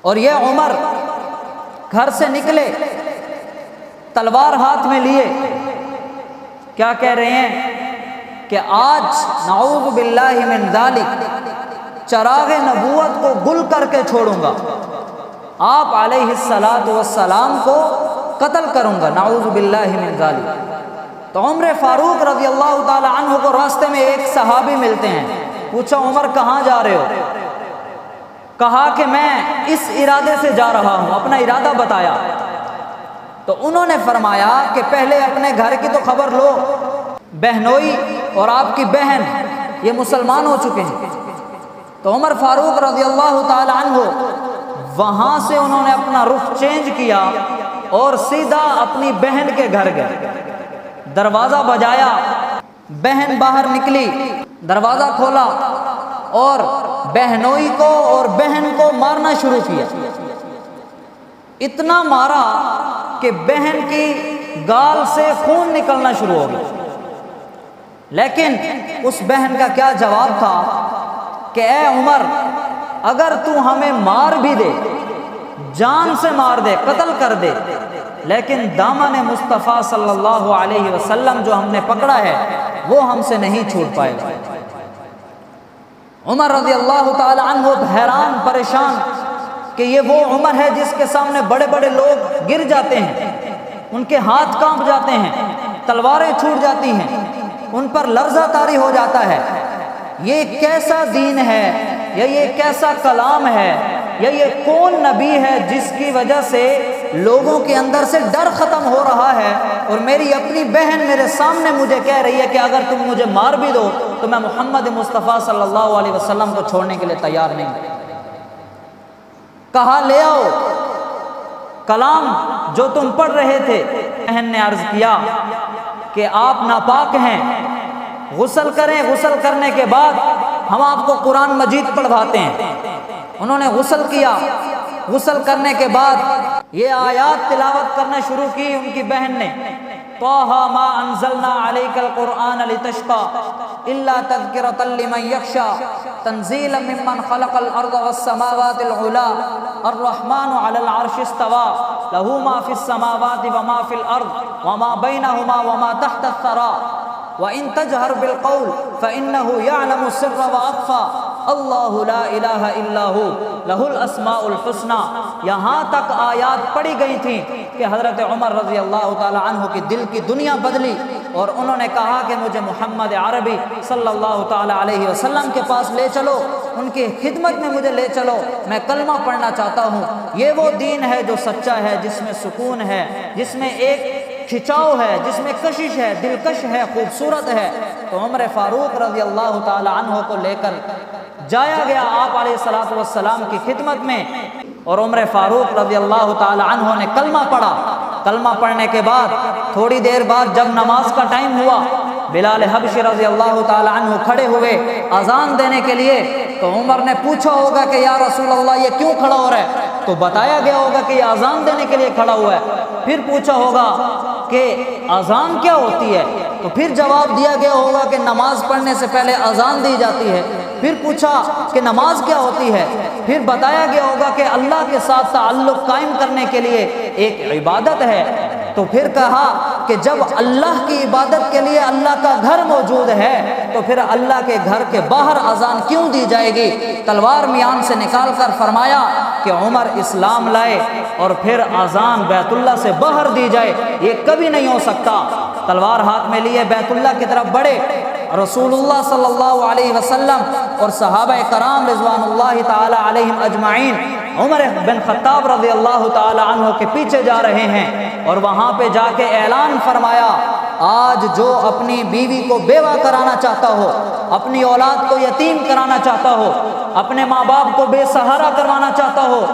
اور یہ عمر گھر سے نکلے تلوار ہاتھ میں لیے، کیا کہہ رہے ہیں کہ آج نعوذ باللہ من ذالک چراغ نبوت کو گل کر کے چھوڑوں گا، آپ علیہ الصلاۃ والسلام کو قتل کروں گا، نعوذ باللہ من ذالک۔ تو عمر فاروق رضی اللہ تعالی عنہ کو راستے میں ایک صحابی ملتے ہیں، پوچھا عمر کہاں جا رہے ہو؟ کہا کہ میں اس ارادے سے جا رہا ہوں، اپنا ارادہ بتایا۔ تو انہوں نے فرمایا کہ پہلے اپنے گھر کی تو خبر لو، بہنوئی اور آپ کی بہن یہ مسلمان ہو چکے ہیں۔ تو عمر فاروق رضی اللہ تعالی عنہ وہاں سے انہوں نے اپنا رخ چینج کیا اور سیدھا اپنی بہن کے گھر گئے، دروازہ بجایا، بہن باہر نکلی، دروازہ کھولا اور بہنوئی کو اور بہن کو مارنا شروع کیا۔ اتنا مارا کہ بہن کی گال سے خون نکلنا شروع ہو گیا، لیکن اس بہن کا کیا جواب تھا کہ اے عمر، اگر تو ہمیں مار بھی دے، جان سے مار دے، قتل کر دے، لیکن دامن مصطفیٰ صلی اللہ علیہ وسلم جو ہم نے پکڑا ہے وہ ہم سے نہیں چھوٹ پائے گا۔ عمر رضی اللہ تعالی عنہ حیران پریشان کہ یہ وہ عمر ہے جس کے سامنے بڑے بڑے لوگ گر جاتے ہیں، ان کے ہاتھ کانپ جاتے ہیں، تلواریں چھوٹ جاتی ہیں، ان پر لرزہ طاری ہو جاتا ہے۔ یہ کیسا دین ہے یا یہ کیسا کلام ہے یا یہ کون نبی ہے جس کی وجہ سے لوگوں کے اندر سے ڈر ختم ہو رہا ہے، اور میری اپنی بہن میرے سامنے مجھے کہہ رہی ہے کہ اگر تم مجھے مار بھی دو تو میں محمد مصطفیٰ صلی اللہ علیہ وسلم کو چھوڑنے کے لیے تیار نہیں ہوں۔ کہا لے آؤ کلام جو تم پڑھ رہے تھے۔ بہن نے عرض کیا کہ آپ ناپاک ہیں، غسل کریں، غسل کرنے کے بعد ہم آپ کو قرآن مجید پڑھواتے ہیں۔ انہوں نے غسل کیا، غسل کرنے کے بعد یہ آیات تلاوت کرنا شروع کی ان کی بہن نے، طٰہٰ مَا أَنزَلْنَا عَلَيْكَ الْقُرْآنَ لِتَشْقَىٰ إِلَّا تَذْكِرَةً لِمَن يَخْشَىٰ تَنزِيلًا مِمَّنْ خَلَقَ الْأَرْضَ وَالسَّمَاوَاتِ الْعُلَىٰ الرَّحْمَٰنُ عَلَى الْعَرْشِ اسْتَوَىٰ لَهُ مَا فِي السَّمَاوَاتِ وَمَا فِي الْأَرْضِ وَمَا بَيْنَهُمَا وَمَا تَحْتَ الثَّرَىٰ وَإِن تَجْهَرْ بِالْقَوْلِ فَإِنَّهُ يَعْلَمُ السِّرَّ وَأَخْفَىٰ اللَّهُ لَا إِلَٰهَ إِلَّا هُوَ لَهُ الْأَسْمَاءُ الْحُسْنَىٰ۔ یہاں تک آیات پڑھی گئی تھیں کہ حضرت عمر رضی اللہ تعالی عنہ کی دل کی دنیا بدلی، اور انہوں نے کہا کہ مجھے محمد عربی صلی اللہ تعالی علیہ وسلم کے پاس لے چلو، ان کی خدمت میں مجھے لے چلو، میں کلمہ پڑھنا چاہتا ہوں۔ یہ وہ دین ہے جو سچا ہے، جس میں سکون ہے، جس میں ایک کھچاؤ ہے، جس میں کشش ہے، دلکش ہے، خوبصورت ہے۔ تو عمر فاروق رضی اللہ تعالی عنہ کو لے کر جایا گیا آپ علیہ الصلوۃ والسلام کی خدمت میں، اور عمر فاروق رضی اللہ تعالی عنہ نے کلمہ پڑھا۔ کلمہ پڑھنے کے بعد تھوڑی دیر بعد جب نماز کا ٹائم ہوا، بلال حبشی رضی اللہ تعالی عنہ کھڑے ہوئے اذان دینے کے لیے۔ تو عمر نے پوچھا ہوگا کہ یا رسول اللہ یہ کیوں کھڑا ہو رہا ہے؟ تو بتایا گیا ہوگا کہ یہ اذان دینے کے لیے کھڑا ہوا ہے۔ پھر پوچھا ہوگا کہ اذان کیا ہوتی ہے؟ تو پھر جواب دیا گیا ہوگا کہ نماز پڑھنے سے پہلے اذان دی جاتی ہے۔ پھر پوچھا کہ نماز کیا ہوتی ہے؟ پھر بتایا گیا ہوگا کہ اللہ کے ساتھ تعلق قائم کرنے کے لیے ایک عبادت ہے۔ تو پھر کہا کہ جب اللہ کی عبادت کے لیے اللہ کا گھر موجود ہے تو پھر اللہ کے گھر کے باہر اذان کیوں دی جائے گی؟ تلوار میان سے نکال کر فرمایا کہ عمر اسلام لائے اور پھر اذان بیت اللہ سے باہر دی جائے، یہ کبھی نہیں ہو سکتا۔ تلوار ہاتھ میں لیے بیت اللہ کی طرف بڑھے، رسول اللہ صلی اللہ علیہ وسلم اور صحابہ کرام رضوان اللہ تعالی علیہم اجمعین عمر بن خطاب رضی اللہ تعالی عنہ کے پیچھے جا رہے ہیں، اور وہاں پہ جا کے اعلان فرمایا، آج جو اپنی بیوی کو بیوہ کرانا چاہتا ہو، اپنی اولاد کو یتیم کرانا چاہتا ہو، اپنے ماں باپ کو بے سہارا کروانا چاہتا ہو،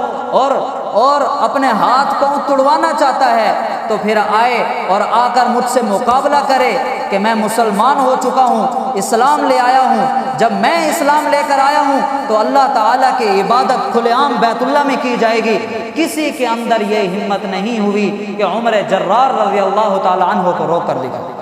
اور اپنے ہاتھ پاؤں توڑوانا چاہتا ہے، تو پھر آئے اور آ کر مجھ سے مقابلہ کرے کہ میں مسلمان ہو چکا ہوں، اسلام لے آیا ہوں۔ جب میں اسلام لے کر آیا ہوں تو اللہ تعالیٰ کی عبادت کھلے عام بیت اللہ میں کی جائے گی۔ کسی کے اندر یہ ہمت نہیں ہوئی کہ عمر جرار رضی اللہ تعالی عنہ کو روک کر دکھا۔